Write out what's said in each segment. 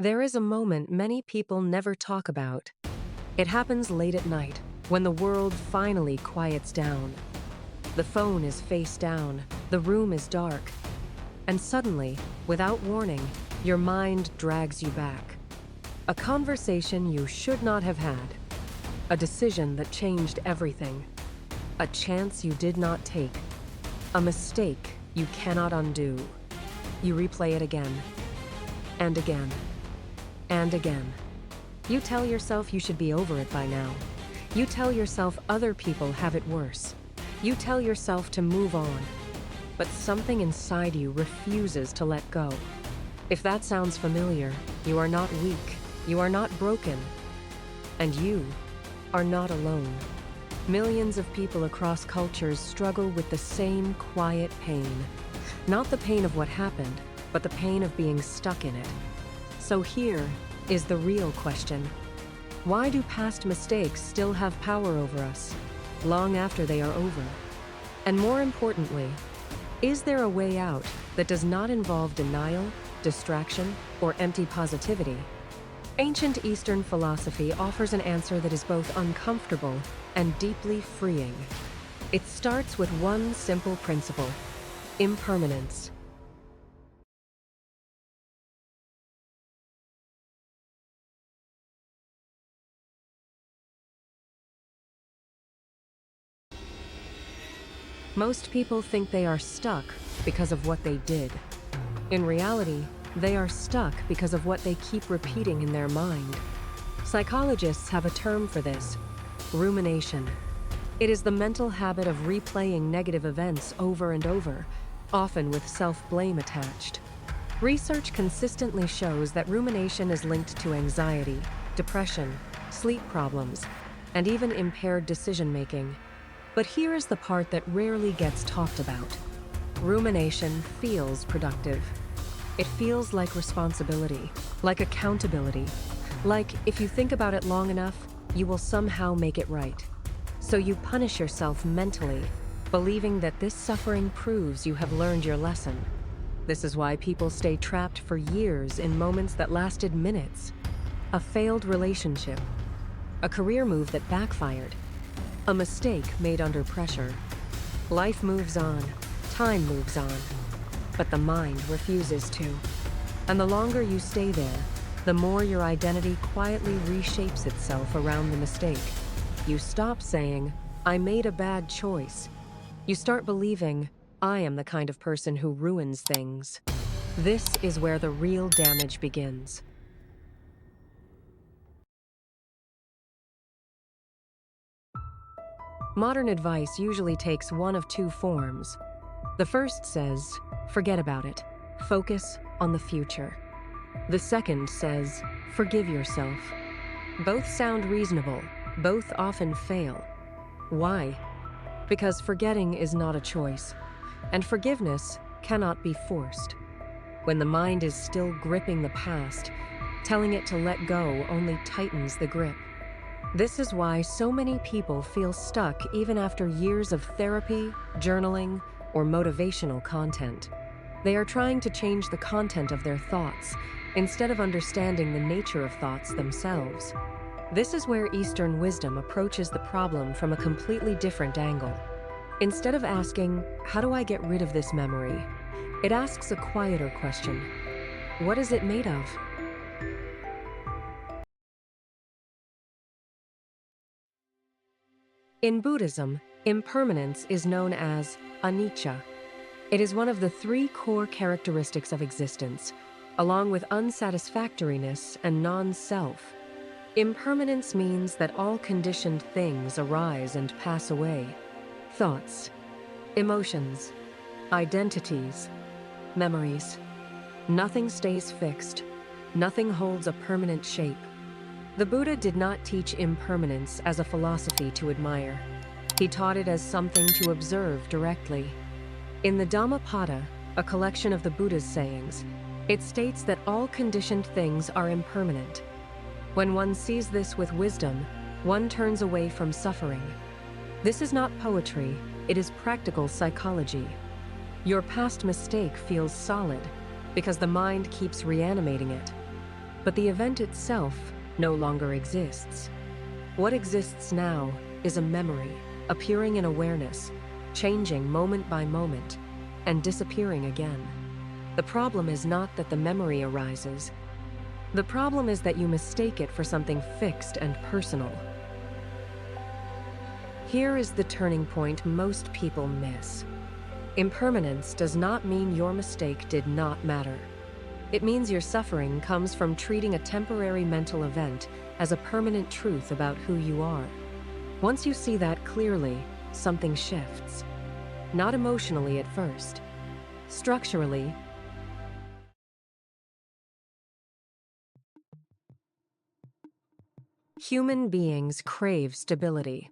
There is a moment many people never talk about. It happens late at night, when the world finally quiets down. The phone is face down, the room is dark, and suddenly, without warning, your mind drags you back. A conversation you should not have had. A decision that changed everything. A chance you did not take. A mistake you cannot undo. You replay it again, and again, and again. You tell yourself you should be over it by now. You tell yourself other people have it worse. You tell yourself to move on. But something inside you refuses to let go. If that sounds familiar, you are not weak. You are not broken. And you are not alone. Millions of people across cultures struggle with the same quiet pain. Not the pain of what happened, but the pain of being stuck in it. So here is the real question. Why do past mistakes still have power over us, long after they are over? And more importantly, is there a way out that does not involve denial, distraction, or empty positivity? Ancient Eastern philosophy offers an answer that is both uncomfortable and deeply freeing. It starts with one simple principle: impermanence. Most people think they are stuck because of what they did. In reality, they are stuck because of what they keep repeating in their mind. Psychologists have a term for this: rumination. It is the mental habit of replaying negative events over and over, often with self-blame attached. Research consistently shows that rumination is linked to anxiety, depression, sleep problems, and even impaired decision-making. But here is the part that rarely gets talked about. Rumination feels productive. It feels like responsibility, like accountability, like if you think about it long enough, you will somehow make it right. So you punish yourself mentally, believing that this suffering proves you have learned your lesson. This is why people stay trapped for years in moments that lasted minutes. A failed relationship, a career move that backfired, a mistake made under pressure. Life moves on, time moves on, but the mind refuses to. And the longer you stay there, the more your identity quietly reshapes itself around the mistake. You stop saying, "I made a bad choice." You start believing, "I am the kind of person who ruins things." This is where the real damage begins. Modern advice usually takes one of two forms. The first says, forget about it. Focus on the future. The second says, forgive yourself. Both sound reasonable. Both often fail. Why? Because forgetting is not a choice, and forgiveness cannot be forced. When the mind is still gripping the past, telling it to let go only tightens the grip. This is why so many people feel stuck even after years of therapy, journaling, or motivational content. They are trying to change the content of their thoughts instead of understanding the nature of thoughts themselves. This is where Eastern wisdom approaches the problem from a completely different angle. Instead of asking, "How do I get rid of this memory?" it asks a quieter question: what is it made of? In Buddhism, impermanence is known as anicca. It is one of the three core characteristics of existence, along with unsatisfactoriness and non-self. Impermanence means that all conditioned things arise and pass away. Thoughts, emotions, identities, memories. Nothing stays fixed. Nothing holds a permanent shape. The Buddha did not teach impermanence as a philosophy to admire. He taught it as something to observe directly. In the Dhammapada, a collection of the Buddha's sayings, it states that all conditioned things are impermanent. When one sees this with wisdom, one turns away from suffering. This is not poetry, it is practical psychology. Your past mistake feels solid because the mind keeps reanimating it. but the event itself no longer exists. What exists now is a memory, appearing in awareness, changing moment by moment, and disappearing again. The problem is not that the memory arises. The problem is that you mistake it for something fixed and personal. Here is the turning point most people miss. Impermanence does not mean your mistake did not matter. It means your suffering comes from treating a temporary mental event as a permanent truth about who you are. Once you see that clearly, something shifts. Not emotionally at first. Structurally, human beings crave stability.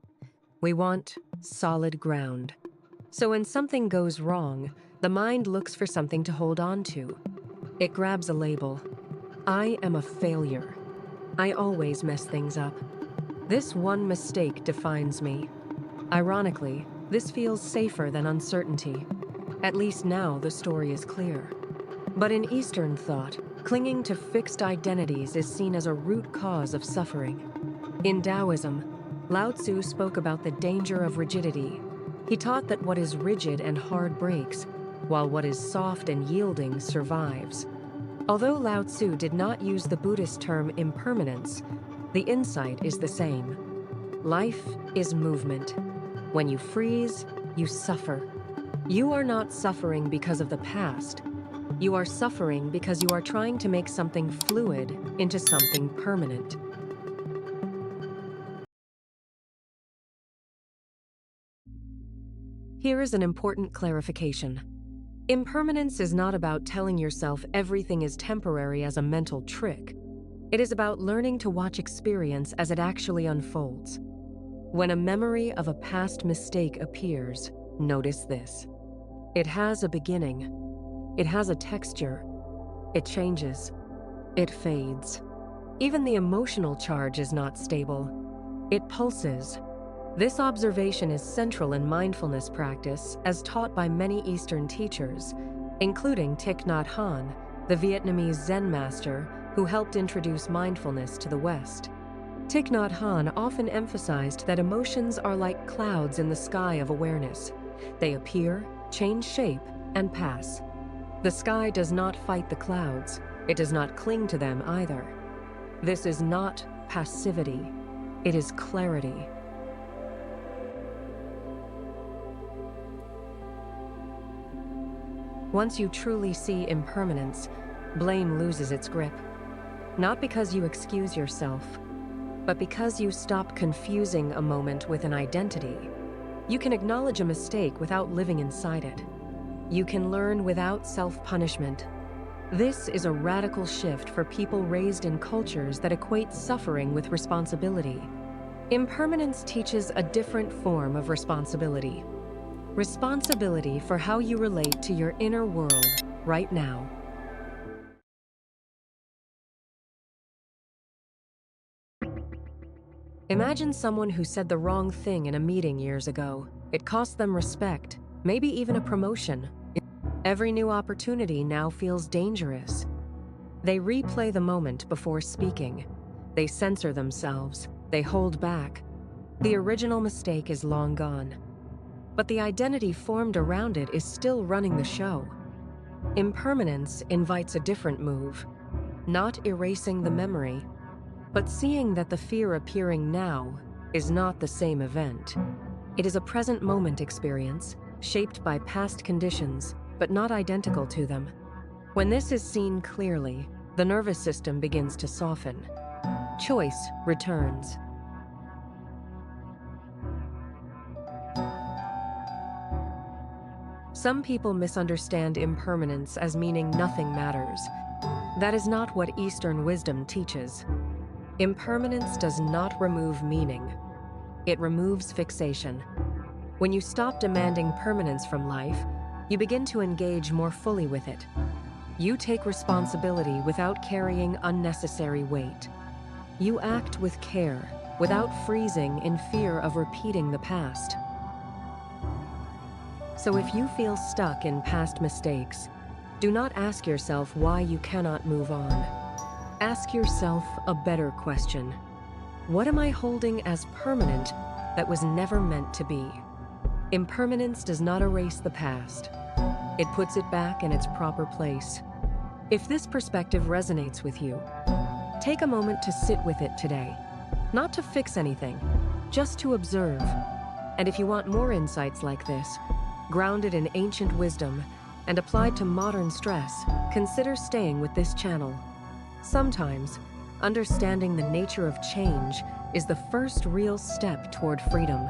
We want solid ground. So when something goes wrong, the mind looks for something to hold on to. It grabs a label. I am a failure. I always mess things up. This one mistake defines me. Ironically, this feels safer than uncertainty. At least now the story is clear. But in Eastern thought, clinging to fixed identities is seen as a root cause of suffering. In Taoism, Lao Tzu spoke about the danger of rigidity. He taught that what is rigid and hard breaks, while what is soft and yielding survives. Although Lao Tzu did not use the Buddhist term impermanence, the insight is the same. Life is movement. When you freeze, you suffer. You are not suffering because of the past. You are suffering because you are trying to make something fluid into something permanent. Here is an important clarification. Impermanence is not about telling yourself everything is temporary as a mental trick. It is about learning to watch experience as it actually unfolds. When a memory of a past mistake appears, notice this. It has a beginning. It has a texture. It changes. It fades. Even the emotional charge is not stable. It pulses. This observation is central in mindfulness practice as taught by many Eastern teachers, including Thich Nhat Hanh, the Vietnamese Zen master who helped introduce mindfulness to the West. Thich Nhat Hanh often emphasized that emotions are like clouds in the sky of awareness. They appear, change shape, and pass. The sky does not fight the clouds. It does not cling to them either. This is not passivity. It is clarity. Once you truly see impermanence, blame loses its grip. Not because you excuse yourself, but because you stop confusing a moment with an identity. You can acknowledge a mistake without living inside it. You can learn without self-punishment. This is a radical shift for people raised in cultures that equate suffering with responsibility. Impermanence teaches a different form of responsibility. Responsibility for how you relate to your inner world right now. Imagine someone who said the wrong thing in a meeting years ago. It cost them respect, maybe even a promotion. Every new opportunity now feels dangerous. They replay the moment before speaking. They censor themselves. They hold back. The original mistake is long gone. But the identity formed around it is still running the show. Impermanence invites a different move, not erasing the memory, but seeing that the fear appearing now is not the same event. It is a present moment experience, shaped by past conditions, but not identical to them. When this is seen clearly, the nervous system begins to soften. Choice returns. Some people misunderstand impermanence as meaning nothing matters. That is not what Eastern wisdom teaches. Impermanence does not remove meaning. It removes fixation. When you stop demanding permanence from life, you begin to engage more fully with it. You take responsibility without carrying unnecessary weight. You act with care, without freezing in fear of repeating the past. So if you feel stuck in past mistakes, do not ask yourself why you cannot move on. Ask yourself a better question. What am I holding as permanent that was never meant to be? Impermanence does not erase the past. It puts it back in its proper place. If this perspective resonates with you, take a moment to sit with it today. Not to fix anything, just to observe. And if you want more insights like this, grounded in ancient wisdom and applied to modern stress, consider staying with this channel. Sometimes, understanding the nature of change is the first real step toward freedom.